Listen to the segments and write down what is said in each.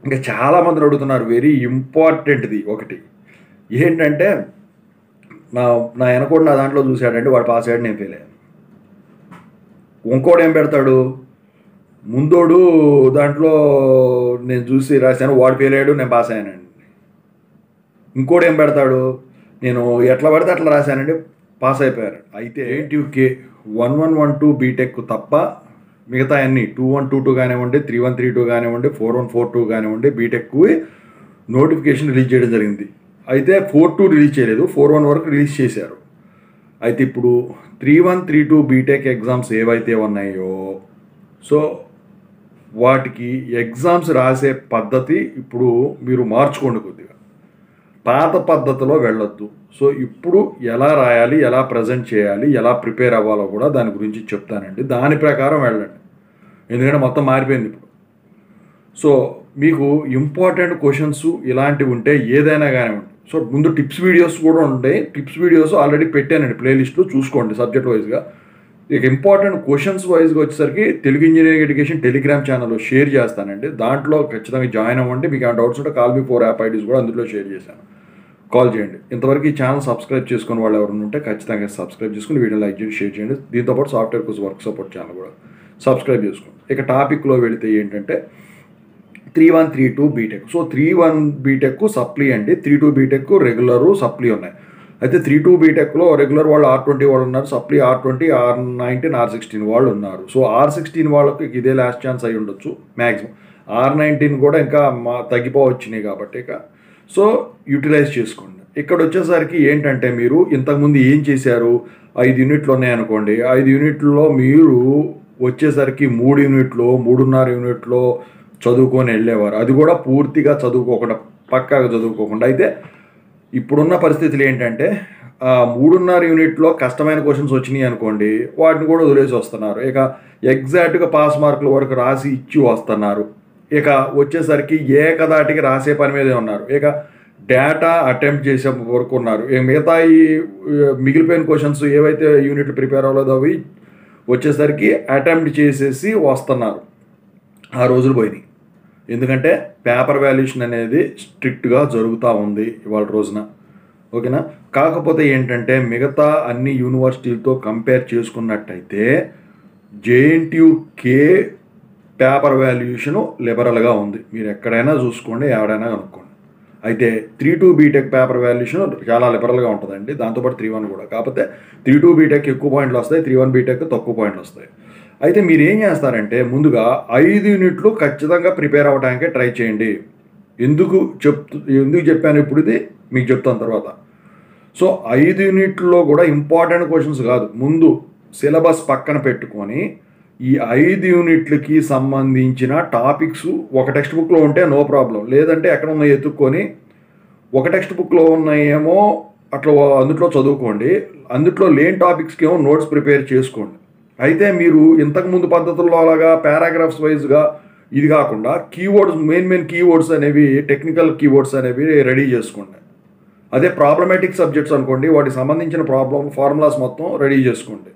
ఇంకా చాలామందిని అడుగుతున్నారు. వెరీ ఇంపార్టెంట్ది ఒకటి ఏంటంటే, నా నా వెనకోడు నా దాంట్లో చూశాడంటే వాడు పాస్ అయ్యాడు, నేను ఫెయిల్ అయ్యాను. ఇంకోడు ఏం పెడతాడు, ముందోడు దాంట్లో నేను చూసి రాశాను, వాడు ఫెయిల్ అయ్యాడు, నేను పాస్ అయ్యానండి. ఇంకోటి ఏం పెడతాడు, నేను ఎట్లా పడితే అట్లా రాశానండి, పాస్ అయిపోయారు. అయితే JNTUK 1112 బీటెక్ తప్ప మిగతా అన్ని 2122 కానివ్వండి, 3132 కానివ్వండి, 4142 కానివ్వండి, బీటెక్ నోటిఫికేషన్ రిలీజ్ చేయడం జరిగింది. అయితే 42 రిలీజ్ చేయలేదు, 41 వరకు రిలీజ్ చేశారు. అయితే ఇప్పుడు 3132 బీటెక్ ఎగ్జామ్స్ ఏవైతే ఉన్నాయో, సో వాటికి ఎగ్జామ్స్ రాసే పద్ధతి ఇప్పుడు మీరు మార్చుకోండి కొద్దిగా. పాత పద్ధతిలో వెళ్ళొద్దు. సో ఇప్పుడు ఎలా రాయాలి, ఎలా ప్రజెంట్ చేయాలి, ఎలా ప్రిపేర్ అవ్వాలో కూడా దాని గురించి చెప్తానండి. దాని ప్రకారం వెళ్ళండి, ఎందుకంటే మొత్తం మారిపోయింది ఇప్పుడు. సో మీకు ఇంపార్టెంట్ క్వశ్చన్స్ ఇలాంటివి ఉంటే ఏదైనా కానివ్వండి. సో ముందు టిప్స్ వీడియోస్ కూడా ఉంటాయి. టిప్స్ వీడియోస్ ఆల్రెడీ పెట్టానండి ప్లేలిస్ట్లో, చూసుకోండి సబ్జెక్ట్ వైజ్గా. ఇక ఇంపార్టెంట్ క్వశ్చన్స్ వైజ్గా వచ్చేసరికి తెలుగు ఇంజనీరింగ్ ఎడ్యుకేషన్ టెలిగ్రామ్ ఛానల్లో షేర్ చేస్తానండి. దాంట్లో ఖచ్చితంగా జాయిన్ అవ్వండి. మీకు ఆ డౌట్స్ ఉంటే కాల్ మీ 4 యాప్ ఐడీస్ కూడా అందులో షేర్ చేశాను, కాల్ చేయండి. ఇంతవరకు ఈ ఛానల్ సబ్స్క్రైబ్ చేసుకుని వాళ్ళు ఎవరైనా ఉంటే ఖచ్చితంగా సబ్స్క్రైబ్ చేసుకుని వీడియో లైక్ చేయండి, షేర్ చేయండి. దీంతోపాటు software course work support channel కూడా సబ్స్క్రైబ్ చేసుకోండి. ఇక టాపిక్లో వెళితే ఏంటంటే 3132 బీటెక్. సో 31 బీటెక్ సప్లీ అండి, 32 బీటెక్ రెగ్యులరు సప్లీ ఉన్నాయి. అయితే 32 బీటెక్లో రెగ్యులర్ వాళ్ళు R20 వాళ్ళు ఉన్నారు, సప్లీ R20, R19, R16 వాళ్ళు ఉన్నారు. సో R16 వాళ్ళకి ఇదే లాస్ట్ ఛాన్స్ అయి ఉండొచ్చు మ్యాక్సిమం. R19 కూడా ఇంకా తగ్గిపోవచ్చినాయి కాబట్టి ఇక సో యూటిలైజ్ చేసుకోండి. ఇక్కడ వచ్చేసరికి ఏంటంటే, మీరు ఇంతకుముందు ఏం చేశారు, 5 యూనిట్లు ఉన్నాయనుకోండి, 5 యూనిట్లలో మీరు వచ్చేసరికి 3 యూనిట్లో 3.5 యూనిట్లో చదువుకొని వెళ్ళేవారు. అది కూడా పూర్తిగా చదువుకోకుండా, పక్కాగా చదువుకోకుండా. అయితే ఇప్పుడున్న పరిస్థితులు ఏంటంటే, 3.5 యూనిట్లో కష్టమైన క్వశ్చన్స్ వచ్చినాయి అనుకోండి, వాటిని కూడా వదిలేసి వస్తున్నారు. ఇక ఎగ్జాక్ట్గా పాస్ మార్కుల వరకు రాసి ఇచ్చి వస్తున్నారు. ఇక వచ్చేసరికి ఏకదాటికి రాసే పని మీదే ఉన్నారు. ఇక డేటా అటెంప్ట్ చేసే వరకు ఉన్నారు. ఇక మిగతా ఈ మిగిలిపోయిన క్వశ్చన్స్ ఏవైతే యూనిట్లు ప్రిపేర్ అవ్వలేదో అవి వచ్చేసరికి అటెంప్ట్ చేసేసి వస్తున్నారు. ఆ రోజులు పోయినాయి. ఎందుకంటే పేపర్ వాల్యుయేషన్ అనేది స్ట్రిక్ట్గా జరుగుతూ ఉంది ఇవాళ రోజున, ఓకేనా. కాకపోతే ఏంటంటే, మిగతా అన్ని యూనివర్సిటీలతో కంపేర్ చేసుకున్నట్టయితే JNTUK పేపర్ వాల్యుయేషను లిబరల్గా ఉంది. మీరు ఎక్కడైనా చూసుకోండి, ఎవడైనా కనుక్కోండి. అయితే 32 బీటెక్ పేపర్ వాల్యుయేషన్ చాలా లిబరల్గా ఉంటుందండి, దాంతోపాటు 31 కూడా. కాకపోతే 32 బీటెక్ ఎక్కువ పాయింట్లు వస్తాయి, 31 బీటెక్ తక్కువ పాయింట్లు వస్తాయి. అయితే మీరు ఏం చేస్తారంటే, ముందుగా 5 యూనిట్లు ఖచ్చితంగా ప్రిపేర్ అవ్వడానికే ట్రై చేయండి. ఎందుకు చెప్పాను ఇప్పుడు ఇది మీకు చెప్తాను తర్వాత. సో 5 యూనిట్లో కూడా ఇంపార్టెంట్ క్వశ్చన్స్ కాదు, ముందు సిలబస్ పక్కన పెట్టుకొని ఈ 5 యూనిట్లకి సంబంధించిన టాపిక్స్ ఒక టెక్స్ట్ బుక్లో ఉంటే నో ప్రాబ్లం, లేదంటే ఎక్కడ ఉన్నాయో ఎత్తుక్కొని ఒక టెక్స్ట్ బుక్లో ఉన్నాయేమో అట్లా అందుట్లో చదువుకోండి, అందుట్లో లేని టాపిక్స్కి ఏమో నోట్స్ ప్రిపేర్ చేసుకోండి. అయితే మీరు ఇంతకుముందు పద్ధతుల్లో అలాగా పారాగ్రాఫ్స్ వైజ్గా ఇది కాకుండా కీవర్డ్స్, మెయిన్ కీవర్డ్స్ అనేవి, టెక్నికల్ కీవర్డ్స్ అనేవి రెడీ చేసుకోండి. అదే ప్రాబ్లమాటిక్ సబ్జెక్ట్స్ అనుకోండి, వాటికి సంబంధించిన ఫార్ములాస్ మొత్తం రెడీ చేసుకోండి.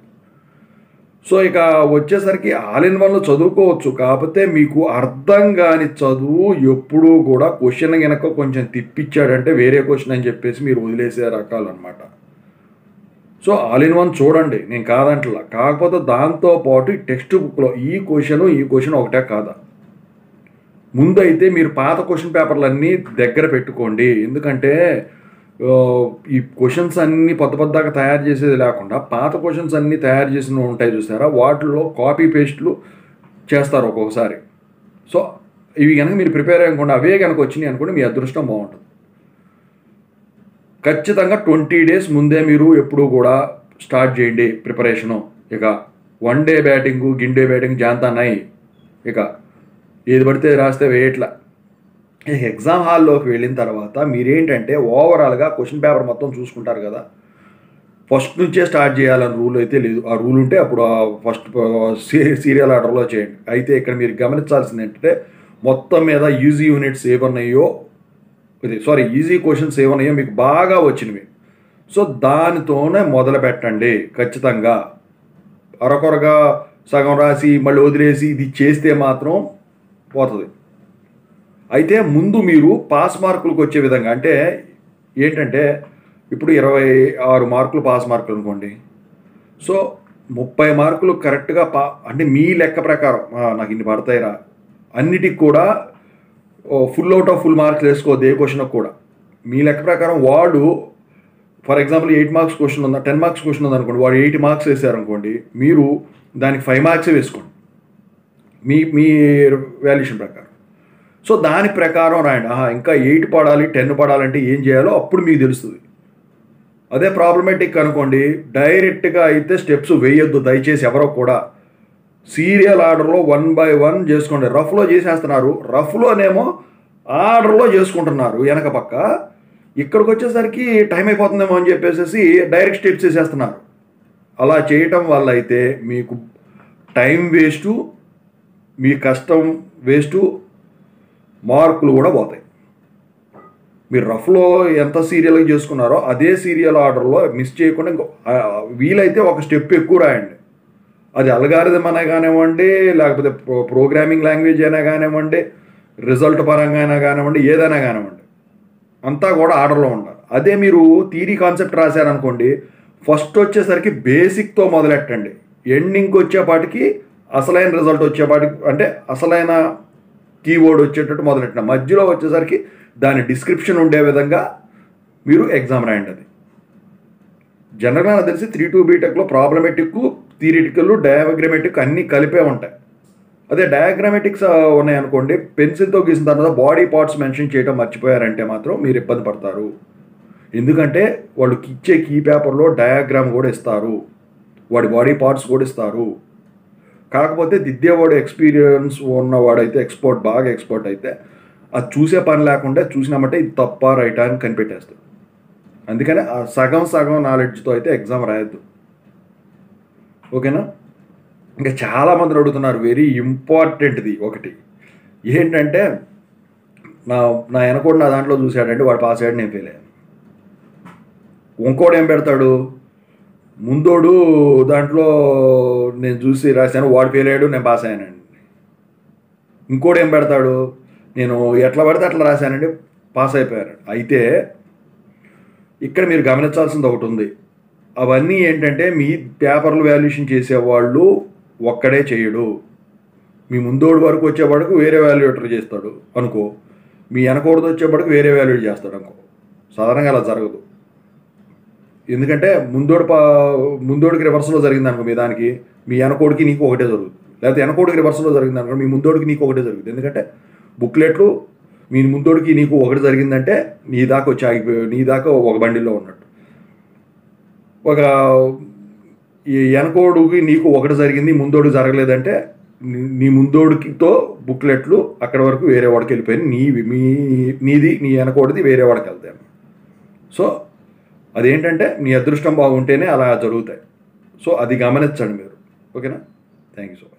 సో ఇక వచ్చేసరికి ఆల్ ఇన్ వన్లో చదువుకోవచ్చు, కాకపోతే మీకు అర్థం కాని చదువు ఎప్పుడూ కూడా క్వశ్చన్ కనుక కొంచెం తిప్పించాడంటే వేరే క్వశ్చన్ అని చెప్పేసి మీరు వదిలేసే రకాలు అనమాట. సో ఆల్ ఇన్ వన్ చూడండి, నేను కాదంటలా. కాకపోతే దాంతోపాటు టెక్స్ట్ బుక్లో ఈ క్వశ్చన్ ఒకటే కాదా, ముందైతే మీరు పాత క్వశ్చన్ పేపర్లన్నీ దగ్గర పెట్టుకోండి. ఎందుకంటే ఈ క్వశ్చన్స్ అన్నీ పొద్దాగా తయారు చేసేది లేకుండా పాత క్వశ్చన్స్ అన్నీ తయారు చేసినవి ఉంటాయి చూసారా, వాటిలో కాపీ పేస్ట్లు చేస్తారు ఒక్కొక్కసారి. సో ఇవి కనుక మీరు ప్రిపేర్ అయ్యకుండా అవే కనుక వచ్చినాయి అనుకోండి, మీ అదృష్టం బాగుంటుంది. ఖచ్చితంగా 20 days ముందే మీరు ఎప్పుడూ కూడా స్టార్ట్ చేయండి ప్రిపరేషను. ఇక 1 day బ్యాటింగు, గిన్ డే బ్యాటింగ్ జాంతా నై, ఇక ఏది పడితే రాస్తే వేయట్లా. ఎగ్జామ్ హాల్లోకి వెళ్ళిన తర్వాత మీరేంటంటే ఓవరాల్గా క్వశ్చన్ పేపర్ మొత్తం చూసుకుంటారు కదా, ఫస్ట్ నుంచే స్టార్ట్ చేయాలని రూల్ అయితే లేదు. ఆ రూల్ ఉంటే అప్పుడు ఫస్ట్ సీరియల్ ఆర్డర్లో చేయండి. అయితే ఇక్కడ మీరు గమనించాల్సింది ఏంటంటే, మొత్తం మీద ఈజీ యూనిట్స్ ఏమన్నాయో, ఈజీ క్వశ్చన్స్ ఏమన్నాయో మీకు బాగా వచ్చినవి, సో దానితోనే మొదలు పెట్టండి. ఖచ్చితంగా అరకొరగా సగం రాసి మళ్ళీ వదిలేసి ఇది చేస్తే మాత్రం పోతుంది. అయితే ముందు మీరు పాస్ మార్కులకు వచ్చే విధంగా అంటే ఏంటంటే ఇప్పుడు 26 మార్కులు పాస్ మార్కులు అనుకోండి. సో 30 మార్కులు కరెక్ట్‌గా అంటే మీ లెక్క ప్రకారం నాకు ఇన్ని పడతాయిరా అన్నిటికి కూడా full out of full marks వేసుకోవద్దు ఏ క్వశ్చన్‌కి కూడా. మీ లెక్క ప్రకారం వాడు ఫర్ ఎగ్జాంపుల్ 8 మార్క్స్ క్వశ్చన్ ఉందా 10 మార్క్స్ క్వశ్చన్ ఉందనుకోండి, వాడు 80 మార్క్స్ వేసారనుకోండి, మీరు దానికి 5 మార్క్సే వేసుకోండి మీ మీ వాల్యుయేషన్ ప్రకారం. సో దాని ప్రకారం రాయండి. ఇంకా 8 పడాలి 10 పడాలంటే ఏం చేయాలో అప్పుడు మీకు తెలుస్తుంది. అదే ప్రాబ్లమేటిక్ అనుకోండి, డైరెక్ట్గా అయితే స్టెప్స్ వేయొద్దు దయచేసి ఎవరో కూడా. సీరియల్ ఆర్డర్లో 1 by 1 చేసుకోండి. రఫ్లో చేసేస్తున్నారు, రఫ్లోనేమో ఆర్డర్లో చేసుకుంటున్నారు వెనక పక్క. ఇక్కడికి వచ్చేసరికి టైం అయిపోతుందేమో అని చెప్పేసి డైరెక్ట్ స్టెప్స్ వేసేస్తున్నారు. అలా చేయటం వల్ల అయితే మీకు టైం వేస్టు, మీ కష్టం వేస్టు, మార్కులు కూడా పోతాయి. మీరు రఫ్లో ఎంత సీరియల్గా చేసుకున్నారో అదే సీరియల్ ఆర్డర్లో మిస్ చేయకుండా వీలైతే ఒక స్టెప్ ఎక్కువ రాయండి. అది అల్గారిథం అయినా కానివ్వండి, లేకపోతే ప్రోగ్రామింగ్ లాంగ్వేజ్ అయినా కానివ్వండి, రిజల్ట్ పరంగా అయినా కానివ్వండి, ఏదైనా కానివ్వండి, అంతా కూడా ఆర్డర్లో ఉండాలి. అదే మీరు థియరీ కాన్సెప్ట్ రాశారనుకోండి, ఫస్ట్ వచ్చేసరికి బేసిక్తో మొదలెట్టండి, ఎండింగ్కి వచ్చేపాటికి అసలైన రిజల్ట్ వచ్చేపాటికి అంటే అసలైన కీవర్డ్ వచ్చేటట్టు మొదలెట్టిన, మధ్యలో వచ్చేసరికి దాని డిస్క్రిప్షన్ ఉండే విధంగా మీరు ఎగ్జామ్ రాయండి. అది జనరల్గా నాకు తెలిసి 3-2 బీటెక్లో ప్రాబ్లమెటిక్, థియరిటికల్, డయాగ్రమెటిక్ అన్నీ కలిపే ఉంటాయి. అదే డయాగ్రమెటిక్స్ ఉన్నాయనుకోండి, పెన్సిల్తో గీసిన తర్వాత బాడీ పార్ట్స్ మెన్షన్ చేయడం మర్చిపోయారంటే మాత్రం మీరు ఇబ్బంది పడతారు. ఎందుకంటే వాళ్ళు ఇచ్చే కీ పేపర్లో డయాగ్రామ్ కూడా ఇస్తారు, వాడి బాడీ పార్ట్స్ కూడా ఇస్తారు. కాకపోతే దిద్దేవాడు ఎక్స్పీరియన్స్ ఉన్నవాడైతే బాగా ఎక్స్పర్ట్ అయితే అది చూసే పని లేకుండా చూసినామంటే ఇది తప్ప రైటా అని కనిపెట్టేస్తాడు. అందుకని ఆ సగం నాలెడ్జ్తో అయితే ఎగ్జామ్ రాయొద్దు. ఓకేనా? ఇంకా చాలామంది అడుగుతున్నారు, వెరీ ఇంపార్టెంట్ది ఒకటి ఏంటంటే, నా వెనకోడు నా దాంట్లో చూశాడంటే వాడు పాస్ అయ్యాడు, నేను ఫెయిల్ అయ్యాను. ఇంకోడు ఏం పెడతాడు, ముందోడు దాంట్లో నేను చూసి రాశాను వాడు ఫెయిల్ అయ్యాడు, నేను పాస్ అయ్యానండి. ఇంకోడు ఏం పెడతాడు, నేను ఎట్లా పడితే అట్లా రాశానండి పాస్ అయిపోయాను. అయితే ఇక్కడ మీరు గమనించాల్సింది ఒకటి ఉంది. అవన్నీ ఏంటంటే మీ పేపర్లు వాల్యుయేషన్ చేసేవాళ్ళు ఒక్కడే చేయడు. మీ ముందోడు వరకు వచ్చేవాడికి వేరే వాల్యుయేటర్ చేస్తాడు అనుకో, మీ వెనకోడితో వచ్చేవాడికి వేరే వాల్యుయేట్ చేస్తాడు అనుకో. సాధారణంగా అలా జరగదు. ఎందుకంటే ముందోడికి రివర్స్లో జరిగింది అనుకో, మీ దానికి మీ వెనకోడికి నీకు ఒకటే జరుగుతుంది. లేకపోతే వెనకోడికి రివర్స్లో జరిగింది అనుకో, మీ ముందోడికి నీకు ఒకటే జరుగుతుంది. ఎందుకంటే బుక్లెట్లు మీ ముందోడికి నీకు ఒకటి జరిగిందంటే నీ దాకా వచ్చి ఆగిపోయి నీ దాకా ఒక బండిలో ఉన్నట్టు. ఒక ఈ వెనకోడికి నీకు ఒకటి జరిగింది, ముందోడికి జరగలేదంటే నీ ముందోడికితో బుక్లెట్లు అక్కడి వరకు వేరే వాడికి వెళ్ళిపోయింది, నీది నీ వెనకోడిది వేరే వాడికి వెళ్తాయి. సో అదేంటంటే మీ అదృష్టం బాగుంటేనే అలా జరుగుతాయి. సో అది గమనించండి మీరు. ఓకేనా? Thank you so much.